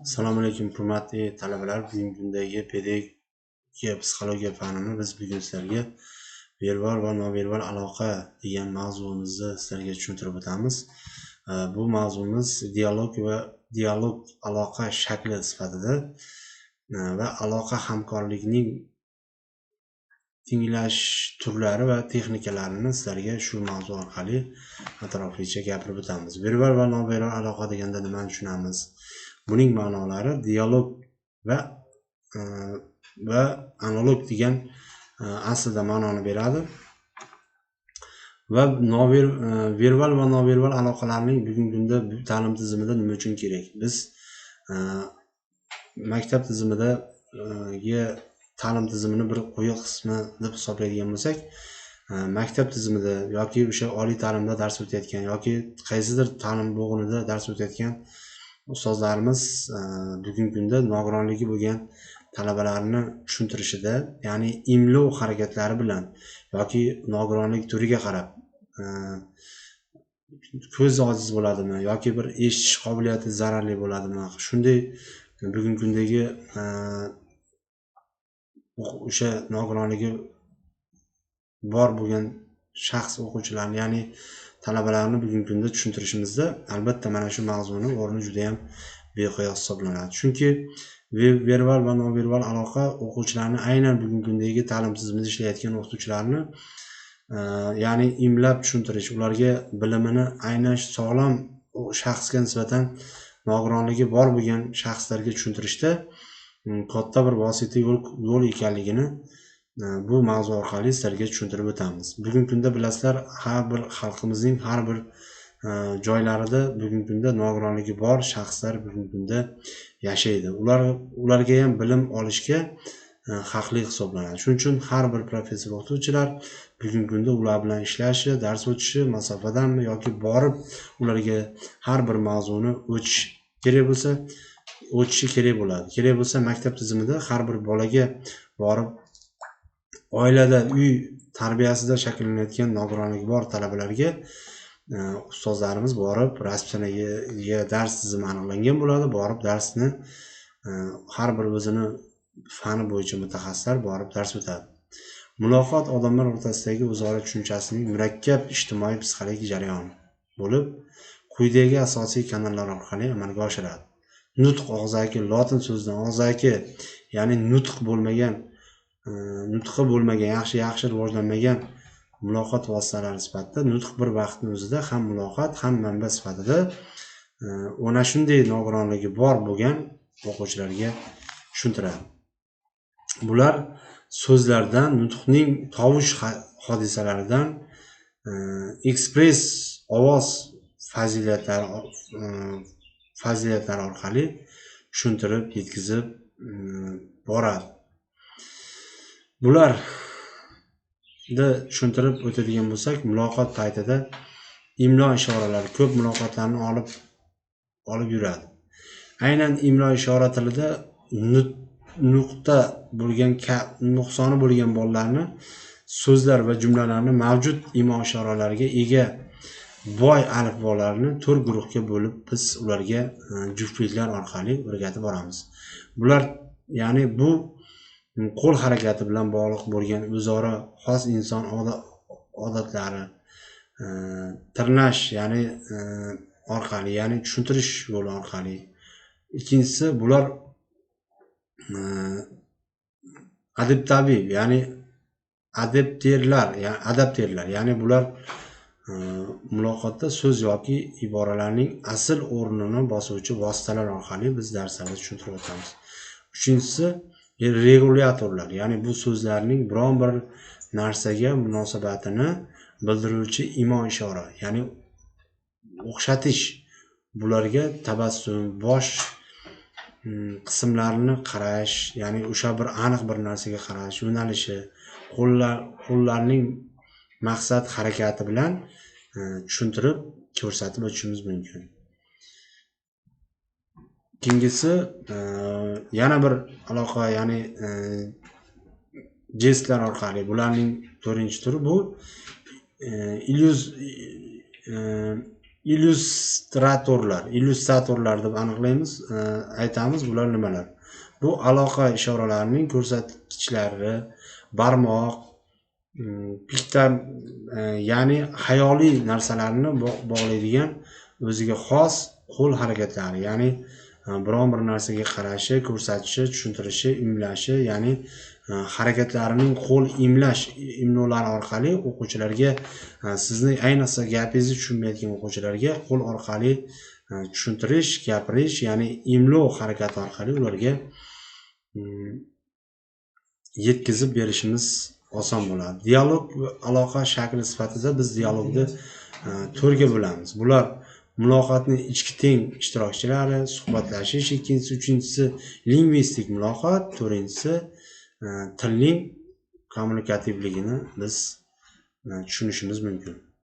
Assalomu alaykum hurmatli talabalar. Bugungi kundagi pedagogika psixologiya fanini biz bugun sizlarga verbal va nonverbal aloqa degan mavzumizni sizlarga tushuntirib o'tamiz. Bu mavzumiz dialog aloqa shakli sifatida va aloqa hamkorlikning tinglash turlari va texnikalarini sizlarga shu mavzu orqali atroflicha gapirib o'tamiz. Verbal va nonverbal aloqa deganda nimani tushunamiz? Buning ma'nolari dialog va analog degan aslida ma'noni beradi. Va verbal va nonverbal aloqalarning bugungi kunda ta'lim tizimida nima uchun kerak? Biz maktab tizimidagi ta'lim tizimini bir qo'yiq qismi deb hisoblaydigan bo'lsak, maktab tizimida yoki o'sha oliy ta'limda dars o'tayotgan yoki qaysidir ta'lim bo'g'inida dars o'tayotgan ustozlarimiz bugungi kunda nogironligi bo'lgan talabalarni tushuntirishida, ya'ni imlo harakatlari bilan yoki nogironlik turiga qarab ko'z ojiz bo'ladimi yoki bir eshitish qobiliyati zararli bo'ladimi, shunday bugungi kundagi o'sha nogironligi bor bo'lgan shaxs o'quvchilarni, ya'ni talabalarni bugungi kunda tushuntirishimizda albatta mana shu mavzuni o'rni juda ham beqiyos hisoblanadi. Chunki verbal va nonverbal aloqa o'quvchilarni, aynan bugungi kundagi ta'lim tizimida ishlayotgan o'qituvchilarni ya'ni imlab tushuntirish, ularga bilimini aynan sog'lom shaxsga nisbatan nogironligi bor bo'lgan shaxslarga tushuntirishda katta bir vosita yo'l ekanligini bu mavzu orqali sizlarga tushuntirib o'tamiz. Bugungi kunda bilasizlar, har bir xalqimizning har bir joylarida bugungi kunda nogironligi bor shaxslar bugungi kunda yashaydi. Ularga ham bilim olishga haqli hisoblanadi. Shuning uchun har bir professor o'qituvchilar bugungi kunda ular bilan ishlashi, dars o'tishi, masofadanmi yoki borib ularga har bir mavzuni o'tishi kerak bo'ladi. Kerak bo'lsa maktab tizimida har bir bolaga borib oilada, uy tarbiyasida shakllanayotgan nogironligi bor talabalarga ustozlarimiz borib raspisiyaga dars tizimi aniqlangan bo'ladi. Borib darsni har bir o'zini fani bo'yicha mutaxassislar borib dars o'tadi. Muloqot odamlar o'rtasidagi o'zaro tushunchasining murakkab ijtimoiy psixologik jarayoni bo'lib, quyidagi asosiy kanallar orqali amalga oshiradi. Nutq og'zaki lotin so'zidan og'zaki, ya'ni nutqi bo'lmagan, yaxshi rivojlanmagan muloqot vositalari sifatida nutq bir vaqtning o'zida ham muloqot ham manba sifatida ona shunday nogironligi bor bo'lgan o'quvchilarga tushuntiradi. Bular so'zlardan, nutqning tovush hodisalaridan, ekspress ovoz fazilatlari orqali tushuntirib, yetkazib boradi. Bularni tushuntirib o'tadigan bo'lsak, muloqot paytida imlo ishoralar ko'p muloqotlarni olib yuradi. Aynan imlo ishora tilida nuqsoni bo'lgan bolalarni so'zlar va jumlalarni mavjud imo ishoralariga ega boy alifbolarni 4 guruhga bo'lib biz ularga juftliklar orqali o'rgatib boramiz. Bular, ya'ni bu qo'l harakati bilan bog'liq bo'lgan o'zaro xos inson odatlari, tirnash, ya'ni orqali, ya'ni tushuntirish yo'li orqali. Ikkinchisi, bular adaptativ, ya'ni adapterlar, ya'ni bular muloqotda so'z yoki iboralarning asl o'rnini bosuvchi vositalar orqali biz darslarda tushuntirib o'tamiz. Uchinchisi, regulyatorlar, ya'ni bu so'zlarning biron bir narsaga munosabatini bildiruvchi imo ishora, ya'ni o'xshatish, bularga tabassum, bosh qismlarini qarash, ya'ni o'sha bir aniq bir narsaga qarash yo'nalishi, qo'llarning maqsad harakati bilan tushuntirib ko'rsatib o'tishimiz mumkin. Ikkinchisi, yana bir aloqa, ya'ni jestlar orqali. Bularning 4-turi bu illyustratorlar deb aniqlaymiz, aytamiz bular nimalar? Bu aloqa ishoralarining ko'rsatkichlari, barmoq, piktam, ya'ni xayoliy narsalarni bog'laydigan o'ziga xos qo'l harakatlari, ya'ni biron bir narsaga qarashi, ko'rsatishi, tushuntirishi, imlashi, ya'ni harakatlarining qo'l imlolari orqali o'quvchilarga, sizni ayniqsa gapingizni tushunmayotgan o'quvchilarga qo'l orqali tushuntirish, gapirish, ya'ni imlo harakati orqali ularga yetkazib berishimiz oson bo'ladi. Dialog va aloqa shakli sifatida biz dialogni 4 ga bo'lamiz. Bular muloqotning ichki teng ishtirokchilari, suhbatlashish, ikkinchisi, uchinchisi lingvistik muloqot, to'rtinchisi tilning kommunikativligini biz tushunishimiz mumkin.